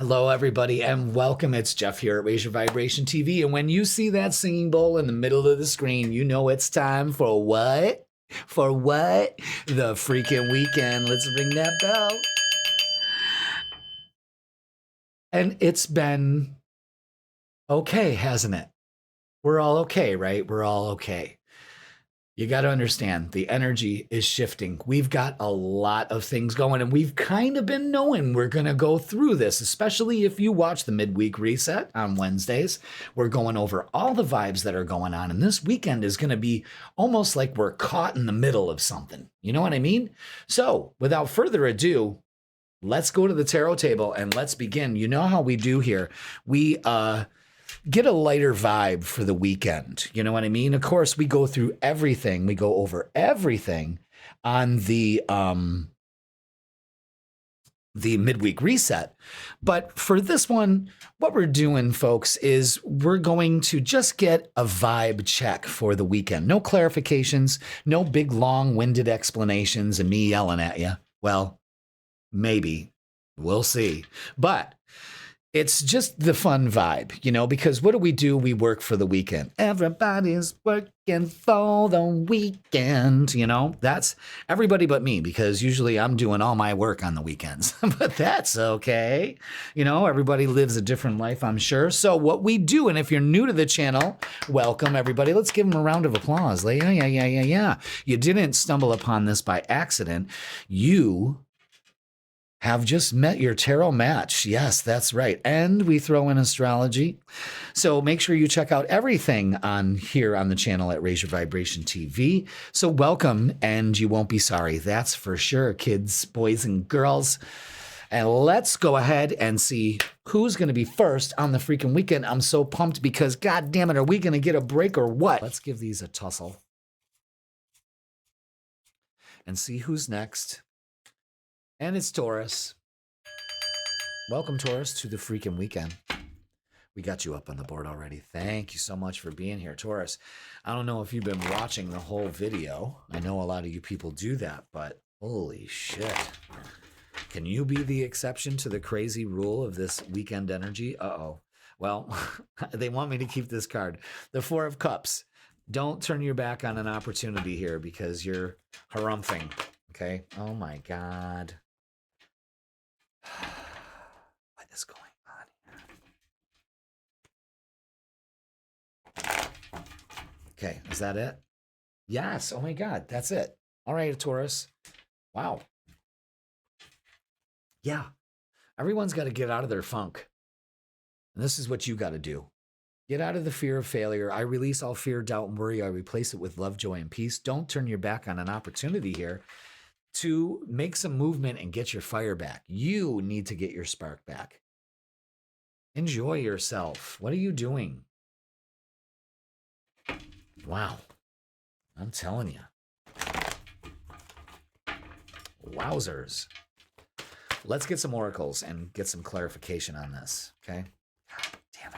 Hello, everybody, and welcome. It's Jeff here at Raise Your Vibration TV. And when you see that singing bowl in the middle of the screen, you know it's time for what? For what? The freaking weekend. Let's ring that bell. And it's been okay, hasn't it? We're all okay, right? We're all okay. You got to understand the energy is shifting. We've got a lot of things going, and we've kind of been knowing we're going to go through this, especially if you watch the midweek reset on Wednesdays. We're going over all the vibes that are going on, and this weekend is going to be almost like we're caught in the middle of something. You know what I mean? So, without further ado, let's go to the tarot table and let's begin. You know how we do here. We get a lighter vibe for the weekend. You know what I mean? Of course, we go through everything. We go over everything on the midweek reset. But for this one, what we're doing, folks, is we're going to just get a vibe check for the weekend. No clarifications, no big long-winded explanations and me yelling at you. Well, maybe. We'll see. But it's just the fun vibe, you know, because what do? We work for the weekend. Everybody's working for the weekend, you know. That's everybody but me, because usually I'm doing all my work on the weekends. But that's okay. You know, everybody lives a different life, I'm sure. So what we do, and if you're new to the channel, welcome, everybody. Let's give them a round of applause. Yeah. You didn't stumble upon this by accident. You have just met your tarot match. Yes, that's right. And we throw in astrology. So make sure you check out everything on here on the channel at Raise Your Vibration TV. So welcome, and you won't be sorry. That's for sure, kids, boys, and girls. And let's go ahead and see who's going to be first on the freaking weekend. I'm so pumped because, God damn it, are we going to get a break or what? Let's give these a tussle and see who's next. And it's Taurus. Welcome, Taurus, to the freaking weekend. We got you up on the board already. Thank you so much for being here, Taurus. I don't know if you've been watching the whole video. I know a lot of you people do that, but holy shit. Can you be the exception to the crazy rule of this weekend energy? Uh-oh. Well, they want me to keep this card. The Four of Cups. Don't turn your back on an opportunity here because you're harumphing. Okay? Oh, my God. What is going on here? Okay, is that it? Yes. Oh my God, that's it. All right, Taurus. Wow. Yeah. Everyone's got to get out of their funk. And this is what you got to do. Get out of the fear of failure. I release all fear, doubt, and worry. I replace it with love, joy, and peace. Don't turn your back on an opportunity here to make some movement and get your fire back. You need to get your spark back. Enjoy yourself. What are you doing? Wow. I'm telling you. Wowzers. Let's get some oracles and get some clarification on this, okay? God damn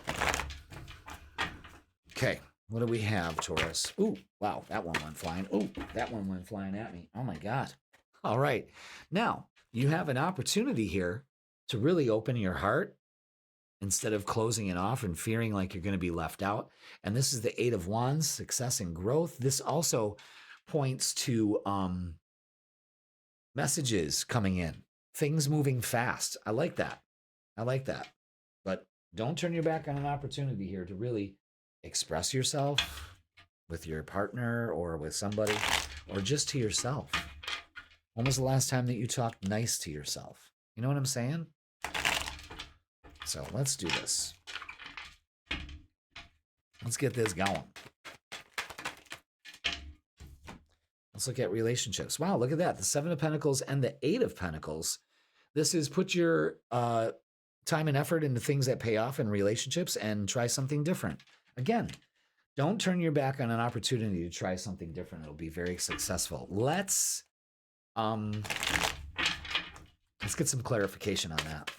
it. Okay. What do we have, Taurus? Ooh, wow, that one went flying. Ooh, that one went flying at me. Oh, my God. All right. Now, you have an opportunity here to really open your heart instead of closing it off and fearing like you're going to be left out. And this is the Eight of Wands, success and growth. This also points to messages coming in, things moving fast. I like that. I like that. But don't turn your back on an opportunity here to really express yourself with your partner or with somebody or just to yourself. When was the last time that you talked nice to yourself? You know what I'm saying? So let's do this. Let's get this going. Let's look at relationships. Wow, look at that. The Seven of Pentacles and the Eight of Pentacles. This is put your time and effort into things that pay off in relationships and try something different. Again, don't turn your back on an opportunity to try something different. It'll be very successful. Let's get some clarification on that.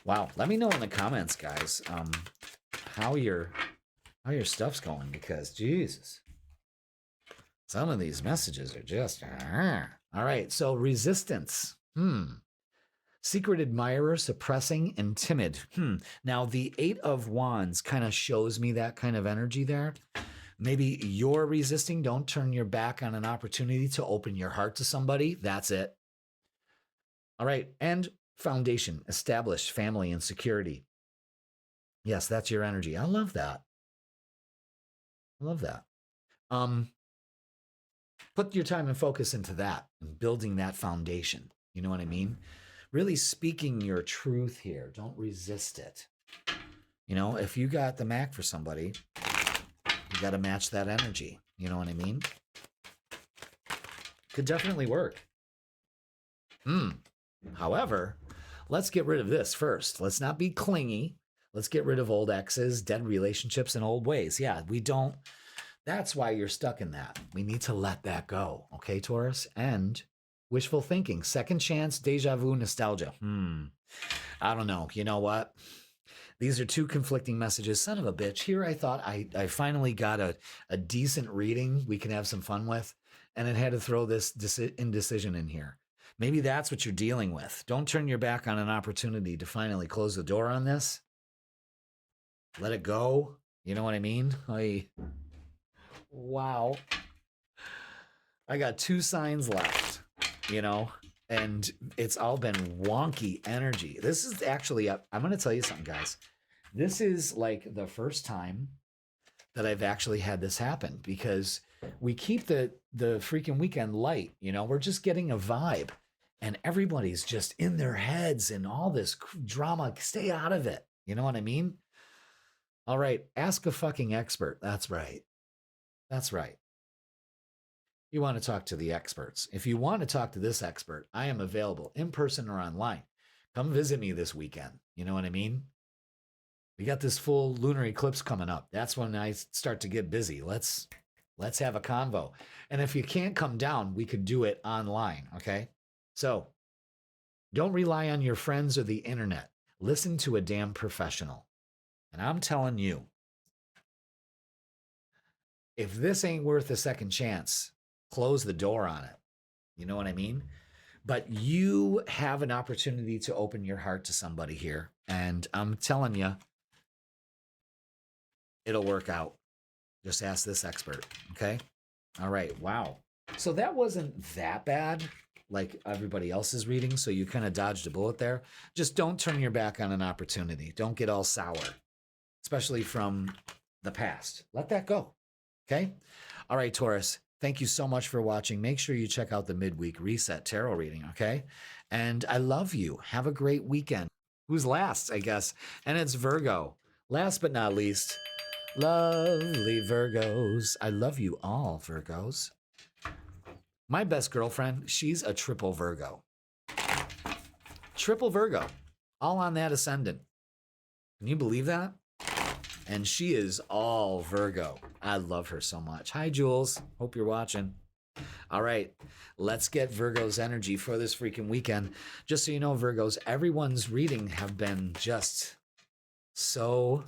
Wow, let me know in the comments, guys, how your stuff's going, because Jesus, Some of these messages are just. All right. So resistance. Secret admirer, suppressing, and timid. Now, the Eight of Wands kind of shows me that kind of energy there. Maybe you're resisting. Don't turn your back on an opportunity to open your heart to somebody. That's it. All right. And foundation, established, family, and security. Yes, that's your energy. I love that. I love that. Put your time and focus into that and building that foundation. You know what I mean? Really speaking your truth here. Don't resist it. You know, if you got the Mac for somebody, you got to match that energy. You know what I mean? Could definitely work. However, let's get rid of this first. Let's not be clingy. Let's get rid of old exes, dead relationships, and old ways. Yeah, we don't. That's why you're stuck in that. We need to let that go. Okay, Taurus? And wishful thinking, second chance, deja vu, nostalgia. I don't know. You know what? These are two conflicting messages. Son of a bitch. Here I thought I finally got a decent reading we can have some fun with, and it had to throw this indecision in here. Maybe that's what you're dealing with. Don't turn your back on an opportunity to finally close the door on this. Let it go. You know what I mean? Wow. I got 2 signs left, you know, and it's all been wonky energy. This is actually, I'm going to tell you something, guys. This is like the first time that I've actually had this happen, because we keep the freaking weekend light. You know, we're just getting a vibe, and everybody's just in their heads and all this drama. Stay out of it. You know what I mean? All right. Ask a fucking expert. That's right. That's right. You want to talk to the experts. If you want to talk to this expert, I am available in person or online. Come visit me this weekend. You know what I mean? We got this full lunar eclipse coming up. That's when I start to get busy. Let's have a convo. And if you can't come down, we could do it online, okay? So don't rely on your friends or the internet. Listen to a damn professional. And I'm telling you, if this ain't worth a second chance, close the door on it. You know what I mean? But you have an opportunity to open your heart to somebody here. And I'm telling you, it'll work out. Just ask this expert. Okay. All right. Wow. So that wasn't that bad like everybody else's reading. So you kind of dodged a bullet there. Just don't turn your back on an opportunity. Don't get all sour, especially from the past. Let that go. Okay. All right, Taurus. Thank you so much for watching. Make sure you check out the Midweek Reset Tarot reading, okay? And I love you. Have a great weekend. Who's last, I guess? And it's Virgo. Last but not least, lovely Virgos. I love you all, Virgos. My best girlfriend, she's a triple Virgo. Triple Virgo. All on that ascendant. Can you believe that? And she is all Virgo. I love her so much. Hi, Jules. Hope you're watching. All right, let's get Virgo's energy for this freaking weekend. Just so you know, Virgos, everyone's reading have been just so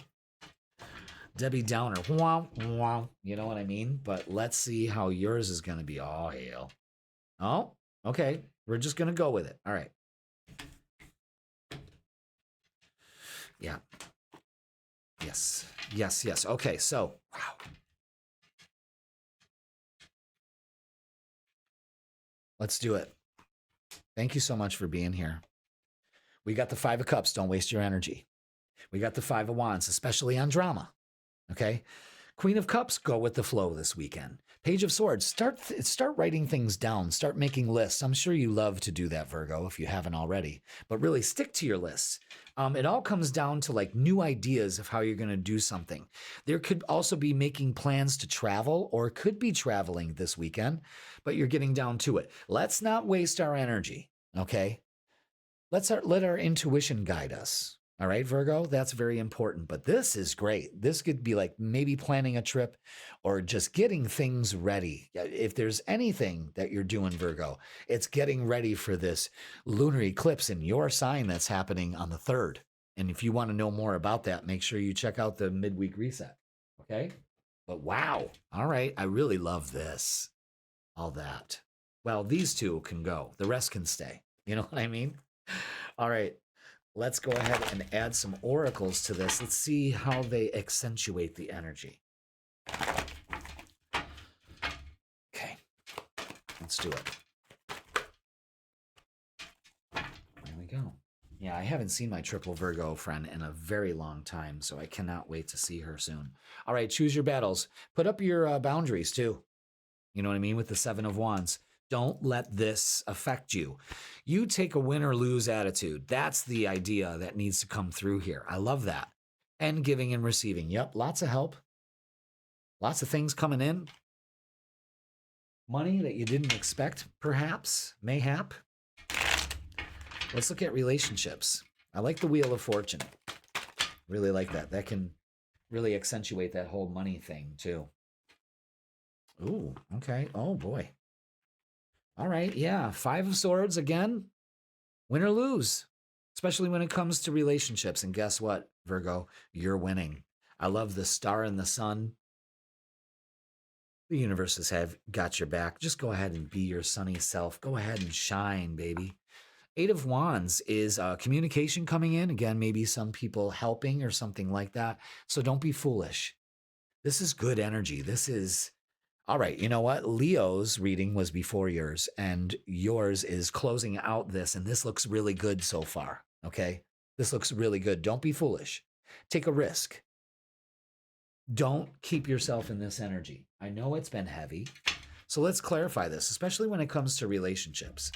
Debbie Downer. Wah, wah, you know what I mean? But let's see how yours is going to be. Oh, hell. Oh, okay. We're just going to go with it. All right. Yeah. Yes, yes, yes. Okay, so, wow. Let's do it. Thank you so much for being here. We got the 5 of Cups. Don't waste your energy. We got the 5 of Wands, especially on drama. Okay? Queen of Cups, go with the flow this weekend. Page of Swords, start writing things down. Start making lists. I'm sure you love to do that, Virgo, if you haven't already. But really stick to your lists. It all comes down to like new ideas of how you're going to do something. There could also be making plans to travel, or could be traveling this weekend, but you're getting down to it. Let's not waste our energy, okay? Let our intuition guide us. All right, Virgo, that's very important. But this is great. This could be like maybe planning a trip or just getting things ready. If there's anything that you're doing, Virgo, it's getting ready for this lunar eclipse in your sign that's happening on the 3rd. And if you want to know more about that, make sure you check out the Midweek Reset. Okay? But wow. All right. I really love this. all that. Well, these two can go. The rest can stay. You know what I mean? All right. Let's go ahead and add some oracles to this. Let's see how they accentuate the energy. Okay. Let's do it. There we go. Yeah, I haven't seen my triple Virgo friend in a very long time, so I cannot wait to see her soon. All right, choose your battles. Put up your boundaries, too. You know what I mean? With the Seven of Wands. Don't let this affect you. You take a win or lose attitude. That's the idea that needs to come through here. I love that. And giving and receiving. Yep, lots of help. Lots of things coming in. Money that you didn't expect, perhaps, mayhap. Let's look at relationships. I like the Wheel of Fortune. Really like that. That can really accentuate that whole money thing, too. Ooh, okay. Oh, boy. All right, yeah. Five of Swords again. Win or lose, especially when it comes to relationships. And guess what, Virgo? You're winning. I love the star and the sun. The universes have got your back. Just go ahead and be your sunny self. Go ahead and shine, baby. Eight of Wands is communication coming in. Again, maybe some people helping or something like that. So don't be foolish. This is good energy. This is... All right, you know what? Leo's reading was before yours, and yours is closing out this, and this looks really good so far, okay? This looks really good. Don't be foolish. Take a risk. Don't keep yourself in this energy. I know it's been heavy, so let's clarify this, especially when it comes to relationships.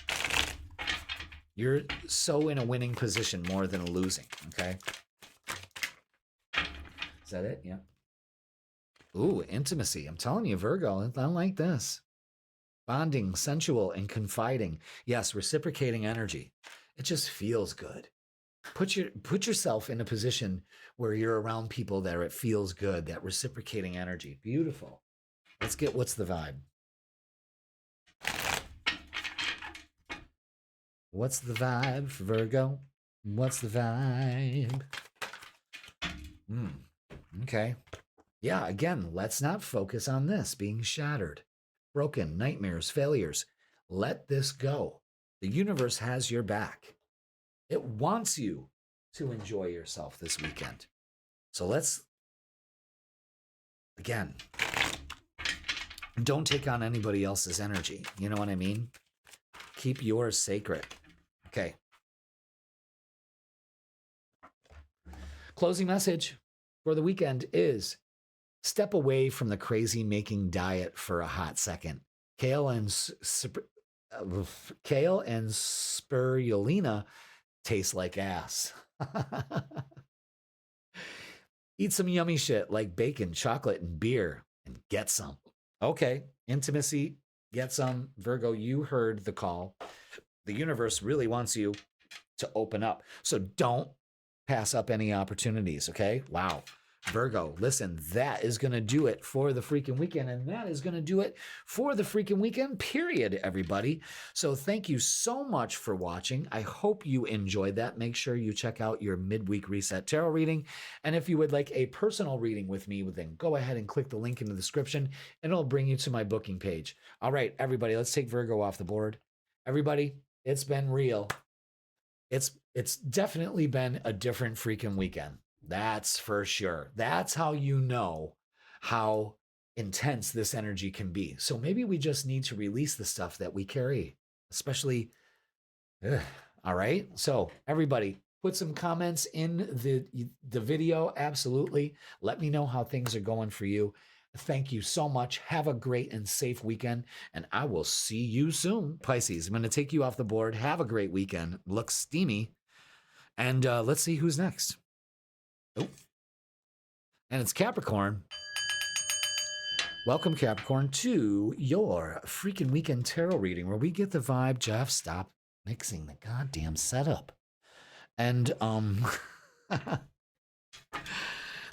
You're so in a winning position more than a losing, okay? Is that it? Yeah. Ooh, intimacy. I'm telling you, Virgo, I like this. Bonding, sensual, and confiding. Yes, reciprocating energy. It just feels good. Put yourself in a position where you're around people that it feels good, that reciprocating energy. Beautiful. Let's get what's the vibe. What's the vibe for Virgo? What's the vibe? Okay. Yeah, again, let's not focus on this being shattered, broken, nightmares, failures. Let this go. The universe has your back. It wants you to enjoy yourself this weekend. So let's, again, don't take on anybody else's energy. You know what I mean? Keep yours sacred. Okay. Closing message for the weekend is: step away from the crazy making diet for a hot second. Kale and spirulina taste like ass. Eat some yummy shit like bacon, chocolate, and beer, and get some. Okay, intimacy, get some. Virgo, you heard the call. The universe really wants you to open up. So don't pass up any opportunities, okay? Wow. Virgo, listen, that is going to do it for the freaking weekend, and that is going to do it for the freaking weekend, period, everybody. So thank you so much for watching. I hope you enjoyed that. Make sure you check out your midweek reset tarot reading, and if you would like a personal reading with me, then go ahead and click the link in the description, and it'll bring you to my booking page. All right, everybody, let's take Virgo off the board. Everybody, it's been real. It's definitely been a different freaking weekend. That's for sure. That's how you know how intense this energy can be. So maybe we just need to release the stuff that we carry, especially. All right. So everybody, put some comments in the video. Absolutely. Let me know how things are going for you. Thank you so much. Have a great and safe weekend, and I will see you soon. Pisces, I'm going to take you off the board. Have a great weekend. Looks steamy. And let's see who's next. Oh, and it's Capricorn. Welcome, Capricorn, to your freaking weekend tarot reading where we get the vibe. Jeff, stop mixing the goddamn setup. And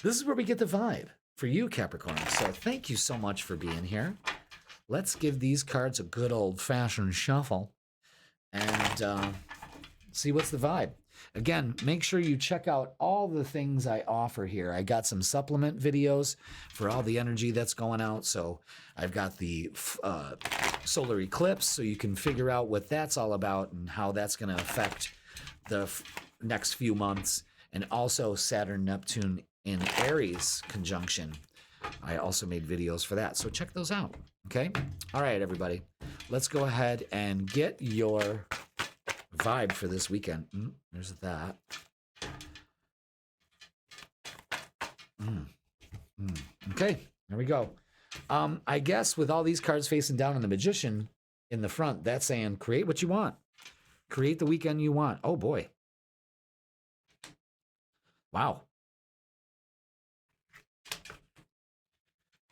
this is where we get the vibe for you, Capricorn. So thank you so much for being here. Let's give these cards a good old-fashioned shuffle and see what's the vibe. Again, make sure you check out all the things I offer here. I got some supplement videos for all the energy that's going out. So I've got the solar eclipse, so you can figure out what that's all about and how that's going to affect the next few months. And also Saturn Neptune in Aries conjunction. I also made videos for that, so check those out. Okay. All right, everybody, let's go ahead and get your vibe for this weekend. There's that. Okay, there we go. I guess with all these cards facing down and the Magician in the front, that's saying create what you want. Create the weekend you want. Oh, boy. Wow.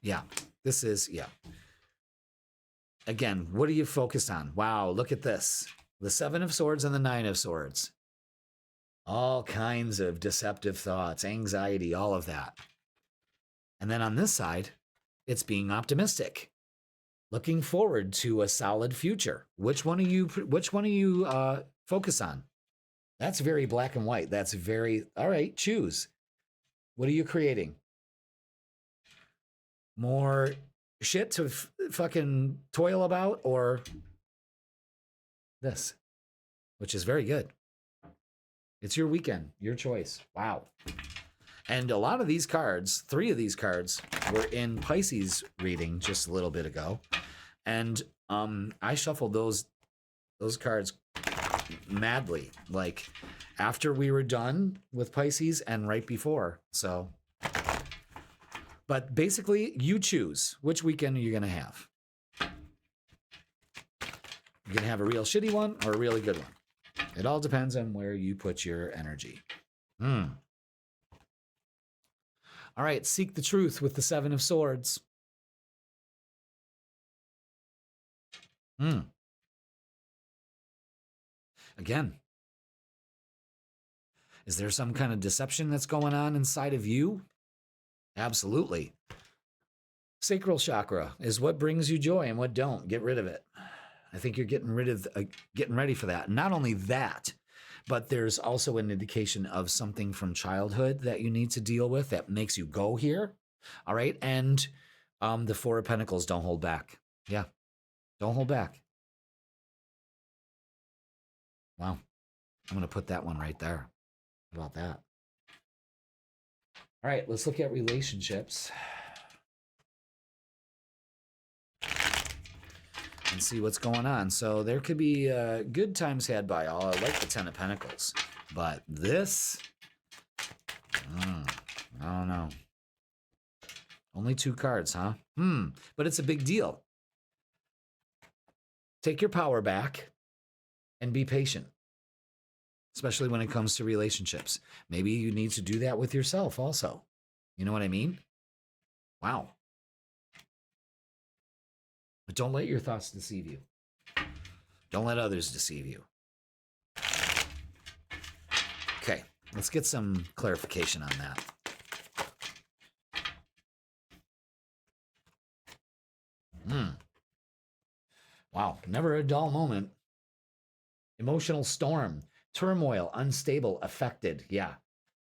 Yeah, this is, yeah. Again, what are you focused on? Wow, look at this. The 7 of Swords and the 9 of Swords. All kinds of deceptive thoughts, anxiety, all of that. And then on this side, it's being optimistic, looking forward to a solid future. Which one do you focus on? That's very black and white. That's very, all right, choose. What are you creating? More shit to fucking toil about, or this, which is very good. It's your weekend, your choice. Wow. And a lot of these cards, 3 of these cards, were in Pisces reading just a little bit ago. And I shuffled those cards madly, like after we were done with Pisces and right before. So, but basically, you choose which weekend are you going to have. You're going to have a real shitty one or a really good one. It all depends on where you put your energy. All right, seek the truth with the 7 of Swords. Again, is there some kind of deception that's going on inside of you? Absolutely. Sacral chakra is what brings you joy and what don't. Get rid of it. I think you're getting ready for that. Not only that, but there's also an indication of something from childhood that you need to deal with that makes you go here. All right. And the 4 of Pentacles, don't hold back. Yeah. Don't hold back. Wow. I'm going to put that one right there. How about that? All right. Let's look at relationships and see what's going on. So there could be good times had by all. I like the 10 of Pentacles, but this, I don't know. Only 2 cards, huh? But it's a big deal. Take your power back and be patient, especially when it comes to relationships. Maybe you need to do that with yourself also. You know what I mean? Wow. But don't let your thoughts deceive you. Don't let others deceive you. Okay, let's get some clarification on that. Wow, never a dull moment. Emotional storm, turmoil, unstable, affected. Yeah,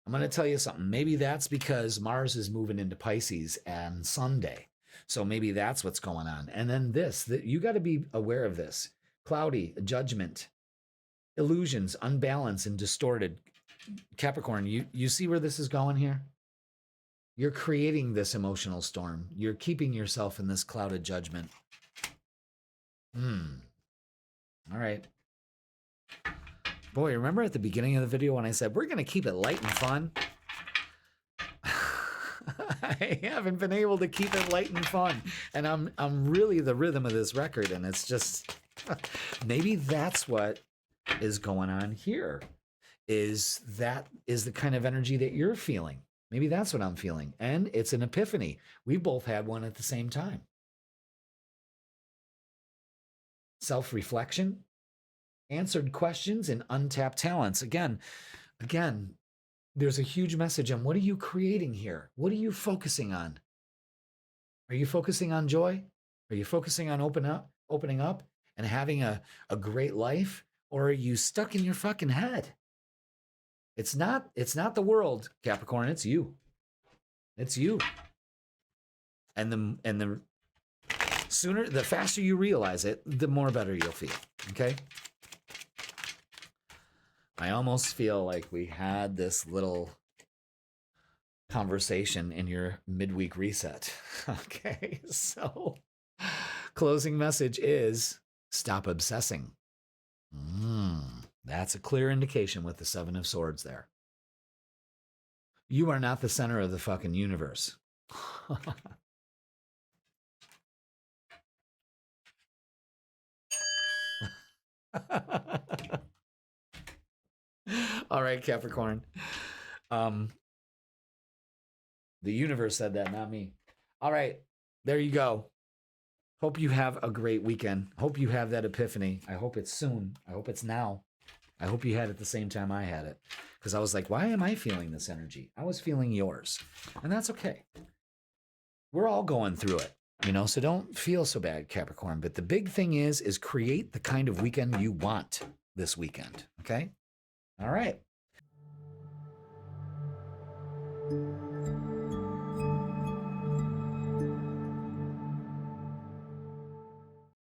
I'm going to tell you something. Maybe that's because Mars is moving into Pisces on Sunday. So maybe that's what's going on. And then you got to be aware of this. Cloudy, judgment, illusions, unbalanced and distorted. Capricorn, you see where this is going here? You're creating this emotional storm. You're keeping yourself in this clouded judgment. All right. Boy, remember at the beginning of the video when I said, we're going to keep it light and fun? I haven't been able to keep it light and fun. And I'm really the rhythm of this record. And it's just, maybe that's what is going on here. Is the kind of energy that you're feeling. Maybe that's what I'm feeling. And it's an epiphany. We both had one at the same time. Self-reflection, answered questions, and untapped talents. Again, there's a huge message on what are you creating here? What are you focusing on? Are you focusing on joy? Are you focusing on opening up and having a great life? Or are you stuck in your fucking head? It's not the world, Capricorn, it's you. It's you. And the the faster you realize it, the more better you'll feel. Okay. I almost feel like we had this little conversation in your midweek reset. Okay. So, closing message is stop obsessing. That's a clear indication with the Seven of Swords there. You are not the center of the fucking universe. All right, Capricorn. The universe said that, not me. All right, there you go. Hope you have a great weekend. Hope you have that epiphany. I hope it's soon. I hope it's now. I hope you had it the same time I had it. Because I was like, why am I feeling this energy? I was feeling yours. And that's okay. We're all going through it, so don't feel so bad, Capricorn. But the big thing is create the kind of weekend you want this weekend. Okay? All right.